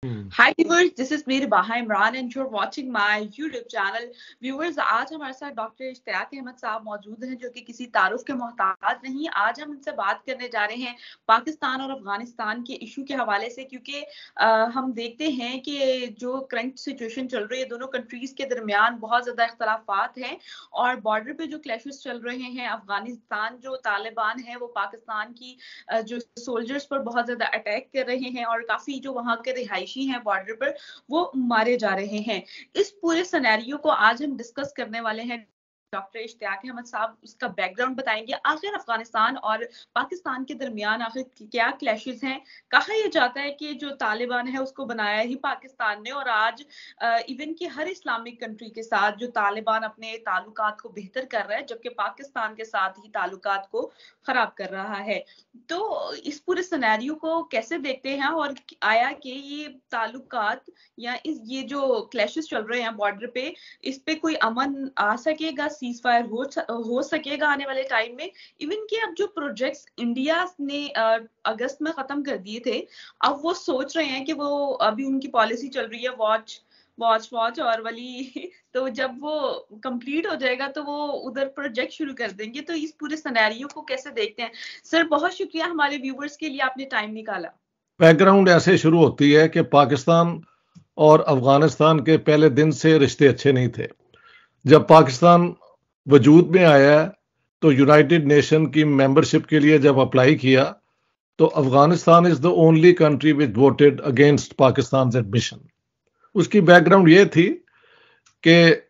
Hi viewers, this is मेरे बाहा Imran and you are watching my YouTube channel. Viewers, आज हमारे साथ डॉक्टर इश्तियाक अहमद साहब मौजूद हैं, जो कि किसी तारुफ के मोहताज नहीं। आज हम इनसे बात करने जा रहे हैं पाकिस्तान और अफगानिस्तान के इशू के हवाले से, क्योंकि हम देखते हैं कि जो करंट सिचुएशन चल रही है दोनों कंट्रीज के दरमियान बहुत ज्यादा इख्तलाफात हैं और बॉर्डर पे जो क्लैशेस चल रहे हैं। अफगानिस्तान जो तालिबान है वो पाकिस्तान की जो सोल्जर्स पर बहुत ज्यादा अटैक कर रहे हैं और काफी जो वहां के रिहायशी हैं बॉर्डर पर वो मारे जा रहे हैं। इस पूरे सिनेरियो को आज हम डिस्कस करने वाले हैं। डॉक्टर इश्तियाक अहमद साहब उसका बैकग्राउंड बताएंगे। आखिर अफगानिस्तान और पाकिस्तान के दरमियान आखिर क्या क्लैशेस हैं। कहा यह जाता है कि जो तालिबान है उसको बनाया ही पाकिस्तान ने, और आज इवन कि हर इस्लामिक कंट्री के साथ जो तालिबान अपने ताल्लुकात को बेहतर कर रहा है, जबकि पाकिस्तान के साथ ही ताल्लुकात को खराब कर रहा है। तो इस पूरे सिनेरियो को कैसे देखते हैं, और आया कि ये ताल्लुकात या ये जो क्लैशेस चल रहे हैं बॉर्डर पे, इस पे कोई अमन आ सकेगा, सीज फायर हो सकेगा आने वाले टाइम में। इवन कि अब जो प्रोजेक्ट्स इंडिया ने अगस्त में खत्म कर दिए थे, अब वो सोच रहे हैं कि वो अभी उनकी पॉलिसी चल रही है वॉच वॉच वॉच और वाली तो जब वो कंप्लीट हो जाएगा तो वो उधर प्रोजेक्ट शुरू कर देंगे। तो इस पूरे सिनेरियो को कैसे देखते हैं सर? बहुत शुक्रिया हमारे व्यूवर्स के लिए आपने टाइम निकाला। बैकग्राउंड ऐसे शुरू होती है कि पाकिस्तान और अफगानिस्तान के पहले दिन से रिश्ते अच्छे नहीं थे। जब पाकिस्तान वजूद में आया तो यूनाइटेड नेशन की मेंबरशिप के लिए जब अप्लाई किया तो Afghanistan is the only country which voted against Pakistan admission. उसकी बैकग्राउंड ये थी कि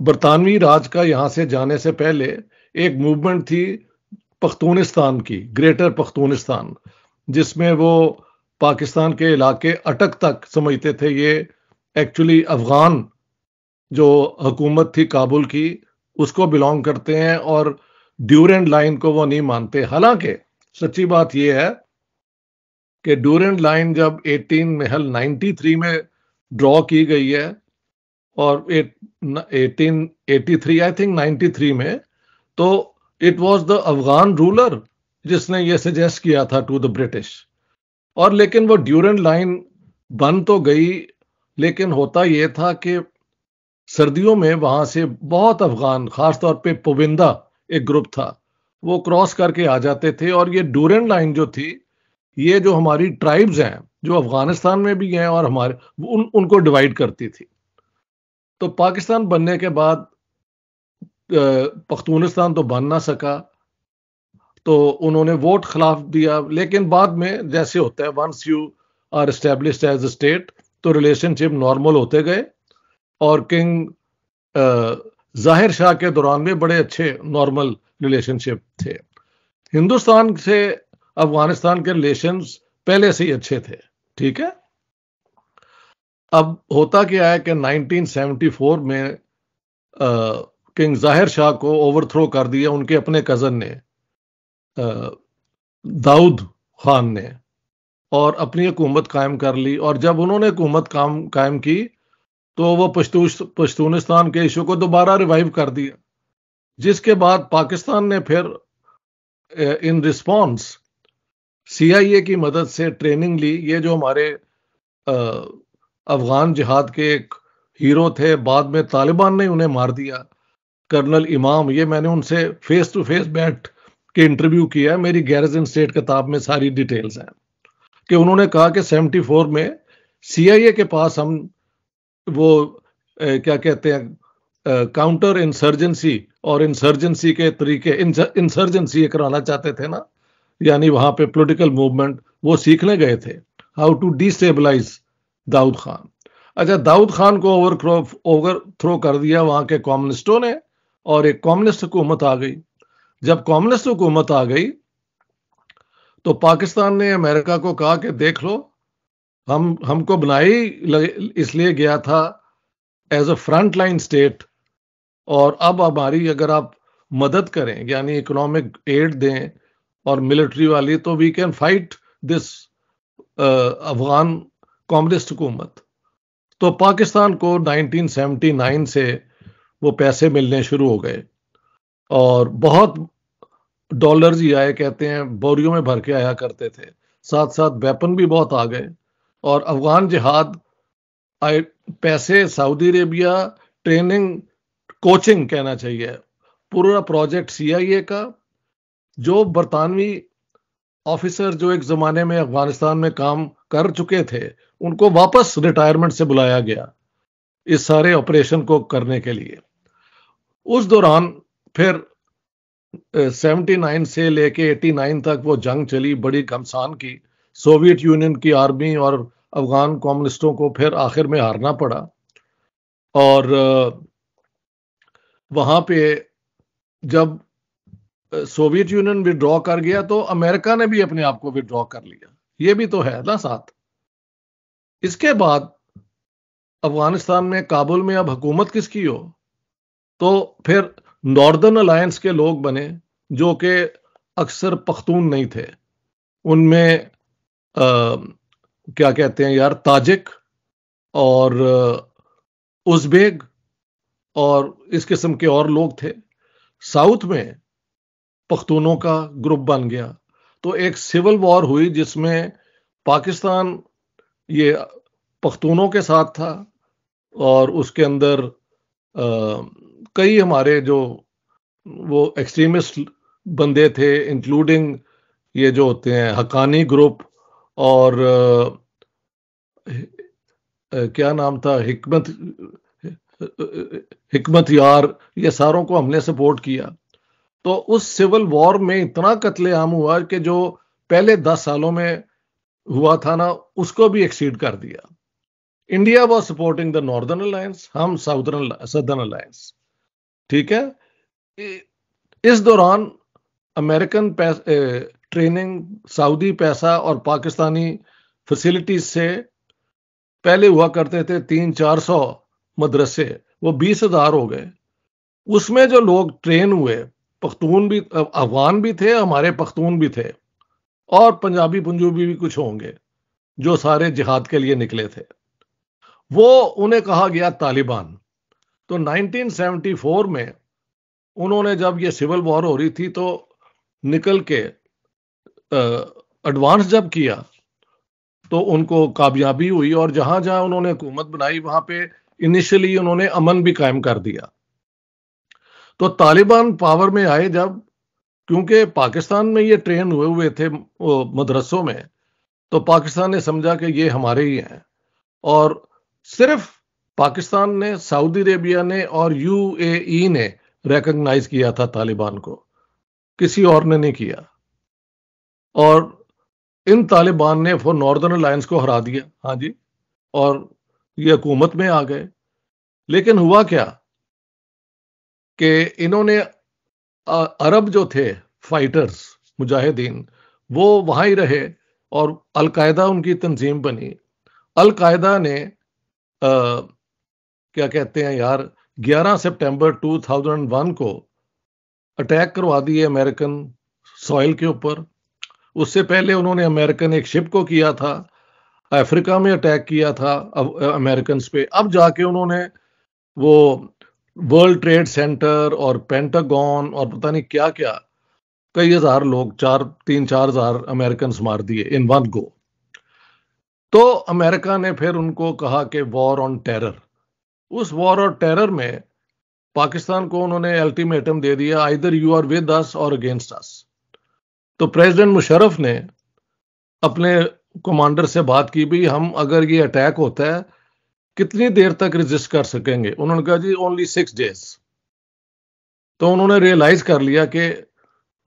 बरतानवी राज का यहां से जाने से पहले एक मूवमेंट थी पख्तूनिस्तान की, ग्रेटर पख्तूनिस्तान, जिसमें वो पाकिस्तान के इलाके अटक तक समझते थे ये एक्चुअली अफगान जो हुकूमत थी काबुल की उसको बिलोंग करते हैं, और ड्यूरेंट लाइन को वो नहीं मानते। हालांकि सच्ची बात यह है कि ड्यूरेंट लाइन जब 1893 में ड्रॉ की गई है और 1883 आई थिंक 93 में, तो it was the Afghan ruler जिसने ये सजेस्ट किया था टू द ब्रिटिश। और लेकिन वो ड्यूरेंट लाइन बन तो गई, लेकिन होता यह था कि सर्दियों में वहां से बहुत अफगान, खासतौर पे पोविंदा एक ग्रुप था, वो क्रॉस करके आ जाते थे। और ये ड्यूरेंट लाइन जो थी, ये जो हमारी ट्राइब्स हैं जो अफगानिस्तान में भी हैं और हमारे उनको डिवाइड करती थी। तो पाकिस्तान बनने के बाद पख्तूनिस्तान तो बन ना सका, तो उन्होंने वोट खिलाफ दिया। लेकिन बाद में जैसे होता है, once you are established as a state, तो रिलेशनशिप नॉर्मल होते गए और किंग जाहिर शाह के दौरान में बड़े अच्छे नॉर्मल रिलेशनशिप थे। हिंदुस्तान से अफगानिस्तान के रिलेशंस पहले से ही अच्छे थे, ठीक है। अब होता क्या है कि 1974 में किंग जाहिर शाह को ओवरथ्रो कर दिया उनके अपने कजन ने, दाऊद खान ने, और अपनी हुकूमत कायम कर ली। और जब उन्होंने हुकूमत कायम की तो वो पश्तूनिस्तान के इशू को दोबारा रिवाइव कर दिया, जिसके बाद पाकिस्तान ने फिर इन रिस्पॉन्स CIA की मदद से ट्रेनिंग ली। ये जो हमारे अफगान जिहाद के एक हीरो थे, बाद में तालिबान ने उन्हें मार दिया, कर्नल इमाम, ये मैंने उनसे फेस टू फेस बैठ के इंटरव्यू किया है, मेरी गैरिजन स्टेट किताब में सारी डिटेल्स हैं, कि उन्होंने कहा कि 74 में CIA के पास हम वो क्या कहते हैं काउंटर इंसर्जेंसी और इंसर्जेंसी के तरीके, इंसर्जेंसी कराना चाहते थे ना, यानी वहां पे पॉलिटिकल मूवमेंट, वो सीखने गए थे how to destabilize Daud Khan. अच्छा, दाऊद खान को ओवरथ्रो कर दिया वहां के कम्युनिस्टों ने और एक कम्युनिस्ट हुकूमत आ गई। जब कम्युनिस्ट हुकूमत आ गई तो पाकिस्तान ने अमेरिका को कहा कि देख लो, हमको बनाई इसलिए गया था as a front line state, और अब हमारी अगर आप मदद करें, यानी इकोनॉमिक एड दें और मिलिट्री वाली, तो we can fight this Afghan communist हुकूमत। तो पाकिस्तान को 1979 से वो पैसे मिलने शुरू हो गए और बहुत डॉलर्स ही आए, कहते हैं बोरियों में भर के आया करते थे, साथ साथ वेपन भी बहुत आ गए। और अफगान जिहाद पैसे सऊदी अरेबिया, ट्रेनिंग कोचिंग कहना चाहिए, पूरा प्रोजेक्ट CIA का। जो बरतानवी ऑफिसर जो एक जमाने में अफगानिस्तान में काम कर चुके थे, उनको वापस रिटायरमेंट से बुलाया गया इस सारे ऑपरेशन को करने के लिए। उस दौरान फिर 79 से लेके 89 तक वो जंग चली, बड़ी घमसान की। सोवियत यूनियन की आर्मी और अफगान कम्युनिस्टों को फिर आखिर में हारना पड़ा। और वहां पे जब सोवियत यूनियन विड्रॉ कर गया तो अमेरिका ने भी अपने आप को विड्रॉ कर लिया, ये भी तो है ना साथ। इसके बाद अफगानिस्तान में काबुल में अब हुकूमत किसकी हो, तो फिर नॉर्दर्न अलायंस के लोग बने जो कि अक्सर पख्तून नहीं थे। उनमें क्या कहते हैं यार, ताजिक और उज़्बेक और इस किस्म के और लोग थे। साउथ में पख्तूनों का ग्रुप बन गया, तो एक सिविल वॉर हुई जिसमें पाकिस्तान ये पख्तूनों के साथ था और उसके अंदर कई हमारे जो वो एक्सट्रीमिस्ट बंदे थे, इंक्लूडिंग ये जो होते हैं हक्कानी ग्रुप और क्या नाम था, हिकमत यार, ये सारों को हमने सपोर्ट किया। तो उस सिविल वॉर में इतना कत्लेआम हुआ कि जो पहले 10 सालों में हुआ था ना, उसको भी एक्सीड कर दिया। India was supporting the northern alliance, हम सदर्न अलायंस, ठीक है। इस दौरान अमेरिकन ट्रेनिंग, सऊदी पैसा और पाकिस्तानी फैसिलिटीज से पहले हुआ करते थे 300-400 मदरसे, वो 20,000 हो गए। उसमें जो लोग ट्रेन हुए, पख्तून भी, अफगान भी थे, हमारे पख्तून भी थे और पंजाबी पंजूबी भी कुछ होंगे जो सारे जिहाद के लिए निकले थे। वो उन्हें कहा गया तालिबान। तो 1974 में उन्होंने, जब ये सिविल वॉर हो रही थी, तो निकल के एडवांस जब किया तो उनको कामयाबी हुई और जहां जहां उन्होंने हुकूमत बनाई वहां पे इनिशियली उन्होंने अमन भी कायम कर दिया। तो तालिबान पावर में आए जब, क्योंकि पाकिस्तान में ये ट्रेन हुए थे मदरसों में, तो पाकिस्तान ने समझा कि ये हमारे ही हैं। और सिर्फ पाकिस्तान ने, सऊदी अरेबिया ने और UAE ने रिकॉग्नाइज किया था तालिबान को, किसी और ने नहीं किया। और इन तालिबान ने फॉर नॉर्दर्न अलायंस को हरा दिया, हाँ जी, और ये हुकूमत में आ गए। लेकिन हुआ क्या कि इन्होंने अरब जो थे फाइटर्स, मुजाहिदीन, वो वहां ही रहे और अलकायदा उनकी तंजीम बनी। अलकायदा ने क्या कहते हैं यार, 11 सितंबर 2001 को अटैक करवा दिए अमेरिकन सॉइल के ऊपर। उससे पहले उन्होंने अमेरिकन एक शिप को किया था, अफ्रीका में अटैक किया था अमेरिकन पे। अब जाके उन्होंने वो वर्ल्ड ट्रेड सेंटर और पेंटागन और पता नहीं क्या क्या, कई हजार लोग, 3-4 हजार अमेरिकन मार दिए इन वन गो। तो अमेरिका ने फिर उनको कहा कि वॉर ऑन टेरर। उस वॉर ऑन टेरर में पाकिस्तान को उन्होंने अल्टीमेटम दे दिया, either you are with us or against अस। तो प्रेसिडेंट मुशर्रफ ने अपने कमांडर से बात की, भी हम अगर ये अटैक होता है कितनी देर तक रेजिस्ट कर सकेंगे। उन्होंने कहा जी ओनली 6 डेज। तो उन्होंने रियलाइज कर लिया कि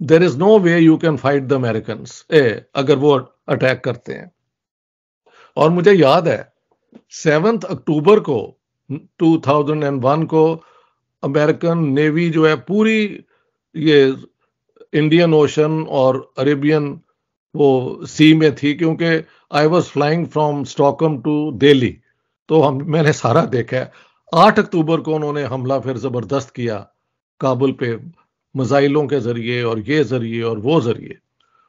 there is no way you can fight the American अगर वो अटैक करते हैं। और मुझे याद है 7 अक्टूबर को 2001 को अमेरिकन नेवी जो है पूरी ये इंडियन ओशन और अरेबियन वो सी में थी, क्योंकि I was flying from Stockholm to Delhi, तो मैंने सारा देखा है। 8 अक्टूबर को उन्होंने हमला फिर जबरदस्त किया काबुल पे, मिसाइलों के जरिए और ये जरिए और वो जरिए,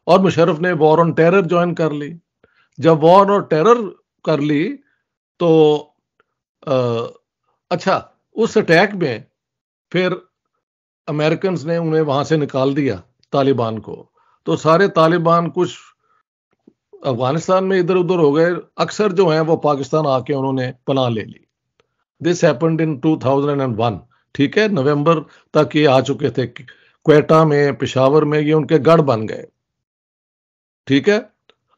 और मुशर्रफ ने वॉर ऑन टेरर ज्वाइन कर ली। जब वॉर ऑन टेरर कर ली तो अच्छा, उस अटैक में फिर अमेरिकन ने उन्हें वहां से निकाल दिया तालिबान को। तो सारे तालिबान कुछ अफगानिस्तान में इधर उधर हो गए, अक्सर जो हैं वो पाकिस्तान आके उन्होंने पनाह ले ली। This happened in 2001। ठीक है, नवंबर तक ये आ चुके थे क्वेटा में, पेशावर में, ये उनके गढ़ बन गए। ठीक है।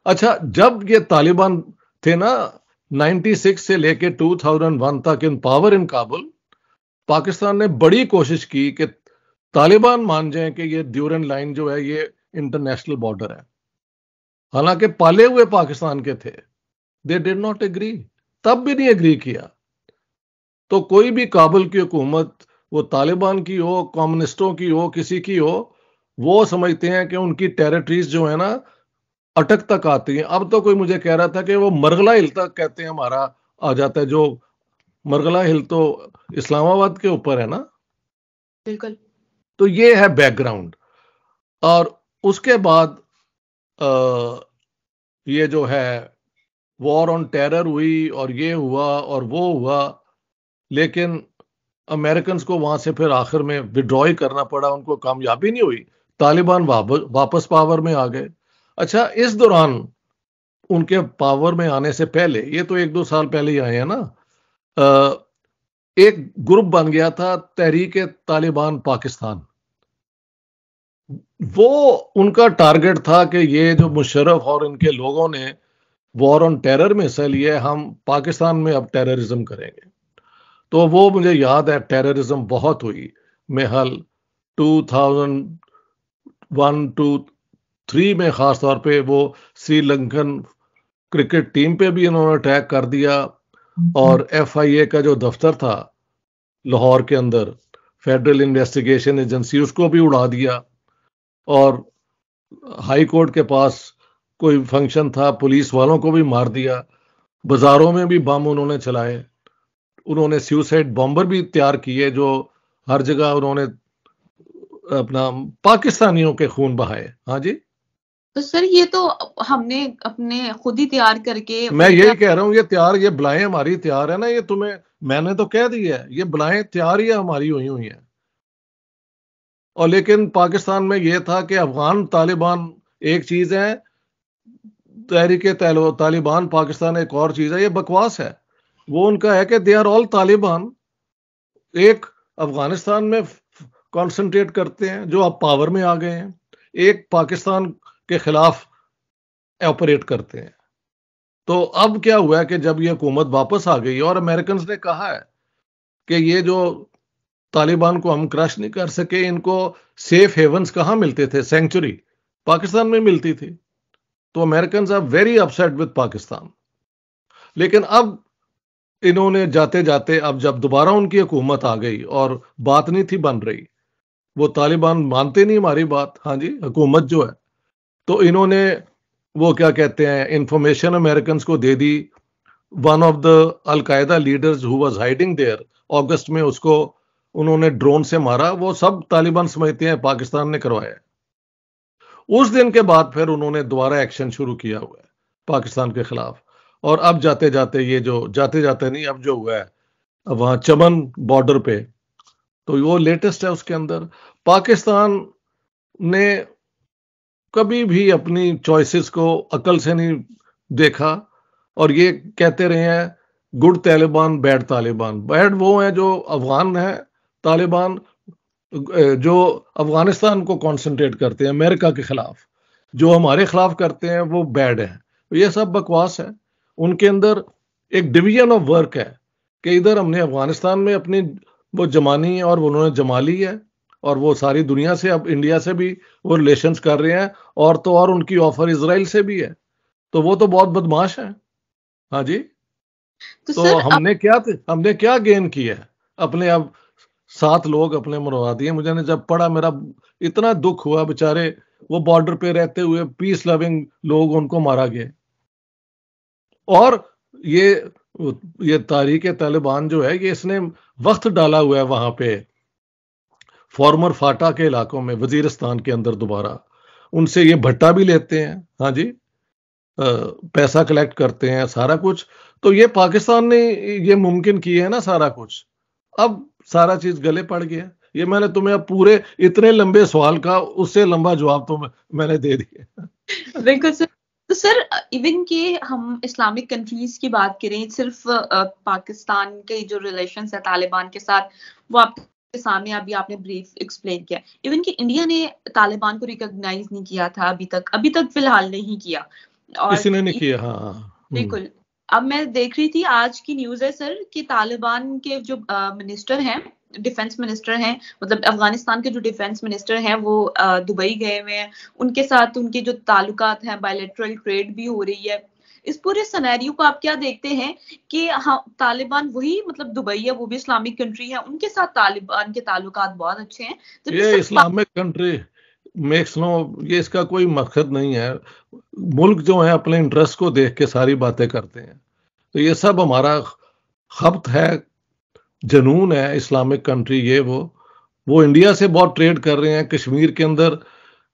अच्छा, जब ये तालिबान थे ना 96 से लेके 2001 तक इन पावर इन काबुल, पाकिस्तान ने बड़ी कोशिश की कि तालिबान मान जाए कि ये ड्यूरन लाइन जो है ये इंटरनेशनल बॉर्डर है, हालांकि पाले हुए पाकिस्तान के थे। दे डिड नॉट एग्री, तब भी नहीं एग्री किया। तो कोई भी काबुल की हुकूमत, वो तालिबान की हो, कम्युनिस्टों की हो, किसी की हो, वो समझते हैं कि उनकी टेरिटरीज जो है ना अटक तक आती हैं। अब तो कोई मुझे कह रहा था कि वो मरगला हिल तक कहते हैं हमारा आ जाता है, जो मरगला हिल तो इस्लामाबाद के ऊपर है ना। बिल्कुल। तो ये है बैकग्राउंड। और उसके बाद ये जो है वॉर ऑन टेरर हुई और ये हुआ और वो हुआ, लेकिन अमेरिकन को वहां से फिर आखिर में विड्रॉ ही करना पड़ा, उनको कामयाबी नहीं हुई, तालिबान वापस पावर में आ गए। अच्छा, इस दौरान उनके पावर में आने से पहले, ये तो 1-2 साल पहले ही आए हैं ना, एक ग्रुप बन गया था तहरीक तालिबान पाकिस्तान। वो उनका टारगेट था कि ये जो मुशर्रफ और इनके लोगों ने वॉर ऑन टेरर में हिस्सा लिया है, हम पाकिस्तान में अब टेररिज्म करेंगे। तो वो मुझे याद है, टेररिज्म बहुत हुई। मेहल 2001-2-3 में खास तौर पे वो श्रीलंकन क्रिकेट टीम पे भी इन्होंने अटैक कर दिया, और FIA का जो दफ्तर था लाहौर के अंदर, फेडरल इन्वेस्टिगेशन एजेंसी, उसको भी उड़ा दिया। और हाई कोर्ट के पास कोई फंक्शन था, पुलिस वालों को भी मार दिया। बाजारों में भी बम उन्होंने चलाए। उन्होंने सुसाइड बॉम्बर भी तैयार किए, जो हर जगह उन्होंने अपना पाकिस्तानियों के खून बहाए। हाँ जी। तो सर ये तो हमने अपने खुद ही तैयार करके, मैं यही कह रहा हूँ, ये तैयार, ये बलाएं हमारी तैयार है ना, ये तुम्हें मैंने तो कह दी है, ये बलाएं तैयार ही हमारी हुई हुई है। और लेकिन पाकिस्तान में ये था कि अफगान तालिबान एक चीज है, तहरीक तालिबान पाकिस्तान एक और चीज है। ये बकवास है। वो उनका है कि दे आर ऑल तालिबान, एक अफगानिस्तान में कंसंट्रेट करते हैं जो अब पावर में आ गए हैं, एक पाकिस्तान के खिलाफ ऑपरेट करते हैं। तो अब क्या हुआ है कि जब ये हुकूमत वापस आ गई और अमेरिकन ने कहा है कि ये जो तालिबान को हम क्रश नहीं कर सके, इनको सेफ हेवंस कहाँ मिलते थे, सेंचुरी पाकिस्तान में मिलती थी। तो American are very upset with Pakistan. लेकिन अब इन्होंने जाते जाते, अब जब दोबारा उनकी हुकूमत आ गई और बात नहीं थी बन रही, वो तालिबान मानते नहीं हमारी बात, हाँ जी, हुकूमत जो है, तो इन्होंने वो क्या कहते हैं, इंफॉर्मेशन अमेरिकन को दे दी। One of the Al Qaeda leaders who was hiding there, अगस्त में उसको उन्होंने ड्रोन से मारा। वो सब तालिबान समझते हैं पाकिस्तान ने करवाया। उस दिन के बाद फिर उन्होंने दोबारा एक्शन शुरू किया हुआ है पाकिस्तान के खिलाफ। और अब जाते जाते, ये जो जाते जाते नहीं, अब जो हुआ है अब वहां चमन बॉर्डर पे, तो वो लेटेस्ट है। उसके अंदर पाकिस्तान ने कभी भी अपनी चॉइसेस को अकल से नहीं देखा, और ये कहते रहे हैं good Taliban bad Taliban. Bad वो है जो अफगान है तालिबान, जो अफगानिस्तान को कंसंट्रेट करते हैं अमेरिका के खिलाफ, जो हमारे खिलाफ करते हैं वो बैड है। ये सब बकवास है। उनके अंदर एक डिवीजन ऑफ वर्क है कि इधर हमने अफगानिस्तान में अपनी वो जमानी है और उन्होंने जमा ली है, और वो सारी दुनिया से, अब इंडिया से भी वो रिलेशंस कर रहे हैं, और तो और उनकी ऑफर इजराइल से भी है। तो वो तो बहुत बदमाश है। हाँ जी। तो तो सर हमने क्या गेन किया है? अपने अब 7 लोग अपने मरवा दिए। मुझे ने जब पढ़ा, मेरा इतना दुख हुआ, बेचारे वो बॉर्डर पे रहते हुए पीस लविंग लोग, उनको मारा गया। और ये ये तारीख तालिबान जो है, ये इसने वक्त डाला हुआ है वहां पे फॉर्मर फाटा के इलाकों में, वजीरिस्तान के अंदर दोबारा उनसे ये भट्टा भी लेते हैं। हाँ जी, पैसा कलेक्ट करते हैं, सारा कुछ। तो ये पाकिस्तान ने ये मुमकिन किया है ना सारा कुछ। अब सारा चीज गले पड़ गया। ये मैंने तुम्हें अब पूरे इतने लंबे सवाल का उससे लंबा जवाब तो मैंने दे दिया। बिल्कुल सर। तो सर इवन के हम इस्लामिक कंट्रीज की बात करें, सिर्फ पाकिस्तान के जो रिलेशंस है तालिबान के साथ वो आपके सामने अभी आपने ब्रीफ एक्सप्लेन किया। इवन कि इंडिया ने तालिबान को रिकॉग्नाइज नहीं किया था अभी तक फिलहाल नहीं किया। और किसी ने नहीं किया। हाँ। बिल्कुल। अब मैं देख रही थी आज की न्यूज है सर कि तालिबान के जो मिनिस्टर हैं, डिफेंस मिनिस्टर हैं, मतलब अफगानिस्तान के जो डिफेंस मिनिस्टर हैं वो दुबई गए हुए हैं। उनके साथ उनके जो ताल्लुकात हैं, बायलैटरल ट्रेड भी हो रही है। इस पूरे सिनेरियो को आप क्या देखते हैं कि हाँ तालिबान वही मतलब दुबई है, वो भी इस्लामिक कंट्री है, उनके साथ तालिबान के ताल्लुकात बहुत अच्छे हैं। ये इस्लामिक कंट्री मेक्स नो, ये इसका कोई मकसद नहीं है। मुल्क जो है अपने इंटरेस्ट को देख के सारी बातें करते हैं। तो ये सब हमारा खपत है, जनून है इस्लामिक कंट्री ये वो इंडिया से बहुत ट्रेड कर रहे हैं, कश्मीर के अंदर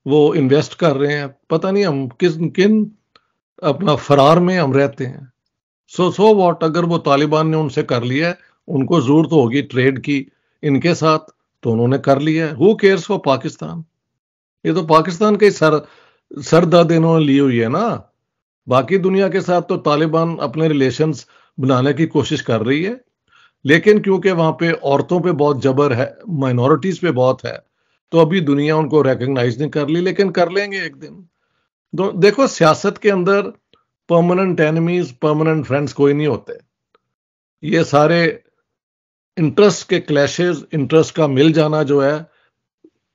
वो इन्वेस्ट कर रहे हैं। पता नहीं हम किन अपना फरार में हम रहते हैं। सो व्हाट, अगर वो तालिबान ने उनसे कर लिया है, उनको जरूरत होगी ट्रेड की इनके साथ, तो उन्होंने कर लिया है। Who cares for Pakistan? ये तो पाकिस्तान के सर दर्द इन्होंने ली हुई है ना। बाकी दुनिया के साथ तो तालिबान अपने रिलेशंस बनाने की कोशिश कर रही है, लेकिन क्योंकि वहां पे औरतों पे बहुत जबर है, माइनॉरिटीज पे बहुत है, तो अभी दुनिया उनको रिकॉग्नाइज नहीं कर ली, लेकिन कर लेंगे एक दिन। देखो सियासत के अंदर परमानेंट एनिमीज, परमानेंट फ्रेंड्स कोई नहीं होते। ये सारे इंटरेस्ट के क्लैशेस, इंटरेस्ट का मिल जाना जो है,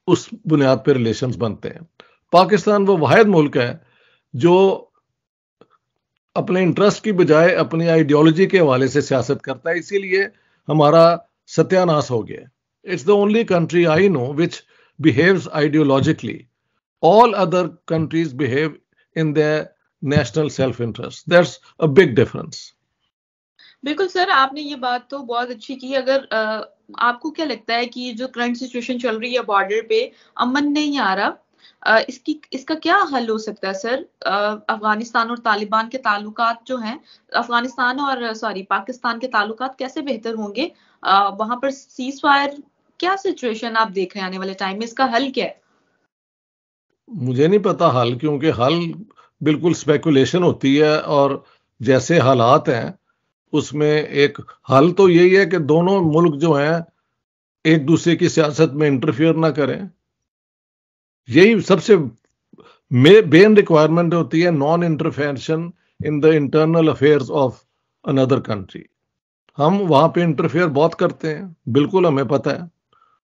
उस बुनियाद पर रिलेशंस बनते हैं। पाकिस्तान वो वाहिद मुल्क है जो अपने इंटरेस्ट की बजाय अपनी आइडियोलॉजी के हवाले से सियासत करता है, इसीलिए हमारा सत्यानाश हो गया। It's the only country I know which behaves ideologically. All other countries behave in their national self interest. That's a big difference. बिल्कुल सर, आपने ये बात तो बहुत अच्छी की। अगर आपको क्या लगता है कि जो करंट सिचुएशन चल रही है बॉर्डर पे, अमन नहीं आ रहा, इसका क्या हल हो सकता है सर? अफगानिस्तान और तालिबान के ताल्लुकात जो हैं, अफगानिस्तान और पाकिस्तान के ताल्लुकात कैसे बेहतर होंगे? वहां पर सीज फायर क्या सिचुएशन आप देख रहे हैं आने वाले टाइम में? इसका हल क्या है? मुझे नहीं पता हल, क्योंकि हल बिल्कुल स्पेकुलेशन होती है, और जैसे हालात हैं उसमें एक हल तो यही है कि दोनों मुल्क जो हैं एक दूसरे की सियासत में इंटरफियर ना करें। यही सबसे मेन रिक्वायरमेंट होती है, non intervention in the internal affairs of another country. हम वहां पे इंटरफेयर बहुत करते हैं, बिल्कुल हमें पता है,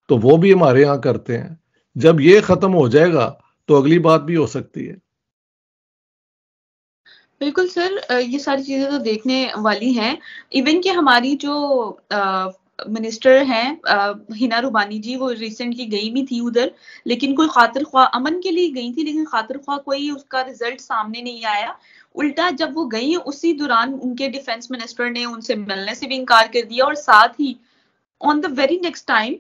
तो वो भी हमारे यहां करते हैं। जब ये खत्म हो जाएगा तो अगली बात भी हो सकती है। बिल्कुल सर, ये सारी चीजें तो देखने वाली हैं। इवन कि हमारी जो मिनिस्टर हैं हिना रुबानी जी, वो रिसेंटली गई भी थी उधर, लेकिन कोई खातिर ख्वाह अमन के लिए गई थी, लेकिन खातिर ख्वाह कोई उसका रिजल्ट सामने नहीं आया। उल्टा जब वो गई उसी दौरान उनके डिफेंस मिनिस्टर ने उनसे मिलने से भी इनकार कर दिया, और साथ ही on the very next time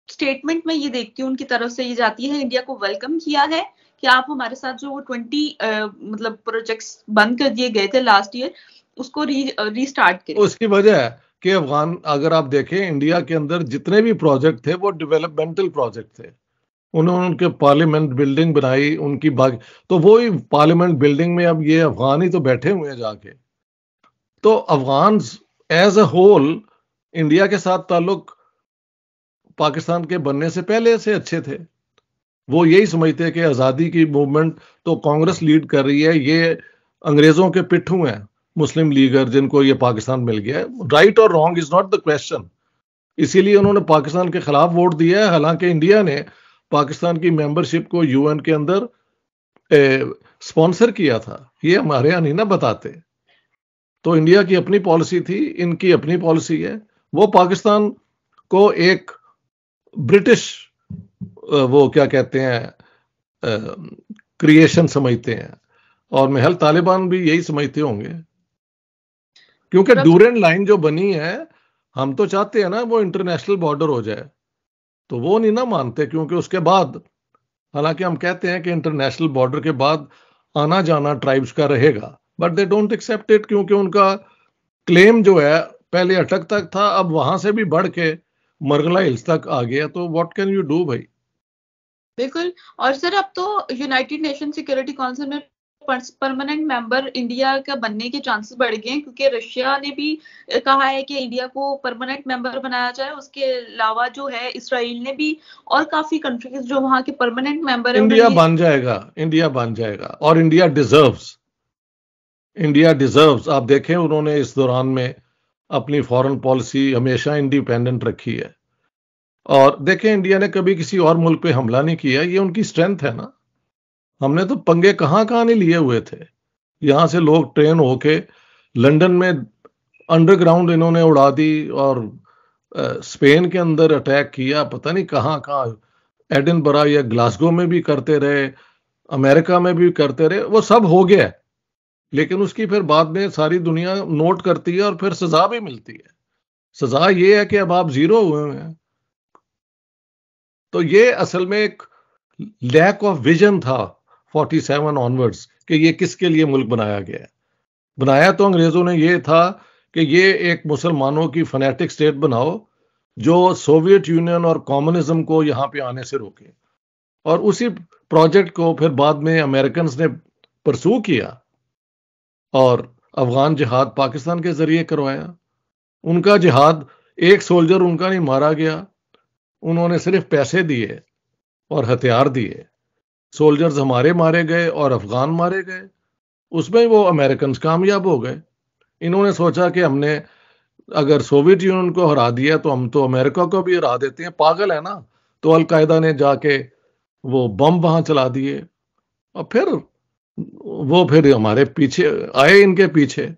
statement में ये देखती हूँ उनकी तरफ से ये जाती है, इंडिया को वेलकम किया है कि आप हमारे साथ जो वो 20 मतलब प्रोजेक्ट्स बंद कर दिए गए थे लास्ट ईयर, उसको रीस्टार्ट करें। उसकी वजह है कि अफगान, अगर आप देखें इंडिया के अंदर जितने भी प्रोजेक्ट थे वो डेवलपमेंटल प्रोजेक्ट थे। उन्होंने उनके पार्लियामेंट बिल्डिंग बनाई उनकी बाग, तो वो ही पार्लियामेंट बिल्डिंग में अब ये अफगान ही तो बैठे हुए हैं जाके। तो Afghan as a whole, India के साथ ताल्लुक पाकिस्तान के बनने से पहले से अच्छे थे। वो यही समझते हैं कि आज़ादी की मूवमेंट तो कांग्रेस लीड कर रही है, ये अंग्रेजों के पिट्ठू हैं मुस्लिम लीगर जिनको ये पाकिस्तान मिल गया है। राइट और wrong is not the question, इसीलिए उन्होंने पाकिस्तान के खिलाफ वोट दिया है। हालांकि इंडिया ने पाकिस्तान की मेंबरशिप को यूएन के अंदर स्पॉन्सर किया था, ये हमारे यहाँ नहीं ना बताते। तो इंडिया की अपनी पॉलिसी थी, इनकी अपनी पॉलिसी है। वो पाकिस्तान को एक ब्रिटिश वो क्या कहते हैं क्रिएशन समझते हैं, और महल तालिबान भी यही समझते होंगे, क्योंकि ड्यूरेंट लाइन जो बनी है, हम तो चाहते हैं ना वो इंटरनेशनल बॉर्डर हो जाए, तो वो नहीं ना मानते। क्योंकि उसके बाद, हालांकि हम कहते हैं कि इंटरनेशनल बॉर्डर के बाद आना जाना ट्राइब्स का रहेगा, but they don't accept it, क्योंकि उनका क्लेम जो है पहले अटक तक था, अब वहां से भी बढ़ के मरगला हिल्स तक आ गया। तो व्हाट कैन यू डू भाई? बिल्कुल। और सर अब तो यूनाइटेड नेशन सिक्योरिटी काउंसिल में परमानेंट मेंबर इंडिया का बनने के चांसेस बढ़ गए हैं, क्योंकि रशिया ने भी कहा है कि इंडिया को परमानेंट मेंबर बनाया जाए। उसके अलावा जो है इसराइल ने भी, और काफी कंट्रीज जो वहां के परमानेंट मेंबर है इंडिया बन जाएगा, इंडिया बन जाएगा, और इंडिया डिजर्व्स। आप देखें उन्होंने इस दौरान में अपनी फॉरेन पॉलिसी हमेशा इंडिपेंडेंट रखी है, और देखें इंडिया ने कभी किसी और मुल्क पे हमला नहीं किया। ये उनकी स्ट्रेंथ है ना। हमने तो पंगे कहां कहां नहीं लिए हुए थे। यहां से लोग ट्रेन होके लंदन में अंडरग्राउंड इन्होंने उड़ा दी, और स्पेन के अंदर अटैक किया, पता नहीं कहां कहां, एडिनबरा या ग्लासगो में भी करते रहे, अमेरिका में भी करते रहे। वो सब हो गया, लेकिन उसकी फिर बाद में सारी दुनिया नोट करती है और फिर सजा भी मिलती है। सजा ये है कि अब आप जीरो हुए हैं। तो ये असल में एक लैक ऑफ विजन था 47 ऑनवर्ड्स कि ये किसके लिए मुल्क बनाया गया है। बनाया तो अंग्रेजों ने ये था कि ये एक मुसलमानों की फनेटिक स्टेट बनाओ जो सोवियत यूनियन और कम्युनिज्म को यहां पे आने से रोके। और उसी प्रोजेक्ट को फिर बाद में अमेरिकन ने परसू किया, और अफगान जिहाद पाकिस्तान के जरिए करवाया। उनका जिहाद, एक सोल्जर उनका नहीं मारा गया, उन्होंने सिर्फ पैसे दिए और हथियार दिए। सोल्जर्स हमारे मारे गए और अफगान मारे गए, उसमें वो अमेरिकन कामयाब हो गए। इन्होंने सोचा कि हमने अगर सोवियत यूनियन को हरा दिया तो हम तो अमेरिका को भी हरा देते हैं, पागल है ना। तो अलकायदा ने जाके वो बम वहां चला दिए, और फिर हमारे पीछे आए, इनके पीछे।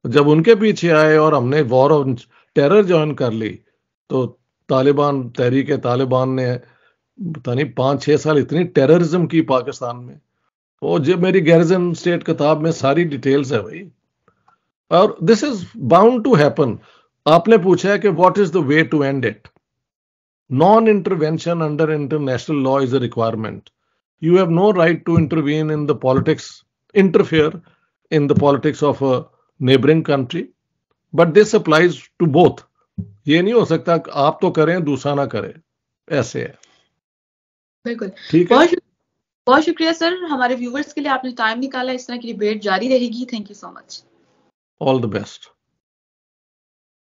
जब उनके पीछे आए और हमने वॉर ऑन टेरर ज्वाइन कर ली, तो तालिबान, तहरीक तालिबान ने पता नहीं 5-6 साल इतनी टेररिज्म की पाकिस्तान में। वो जो मेरी गैरिजन स्टेट किताब में सारी डिटेल्स है भाई। और this is bound to happen. आपने पूछा है कि what is the way to end it. Non intervention under international law is a requirement. You have no right to intervene in the politics, interfere in the politics of a neighboring country, but this applies to both. ये नहीं हो सकता कि आप तो करें दूसरा ना करे, ऐसे है। बिल्कुल, ठीक है, बहुत शुक्रिया सर, हमारे व्यूवर्स के लिए आपने टाइम निकाला। इस तरह की डिबेट जारी रहेगी। Thank you so much. All the best.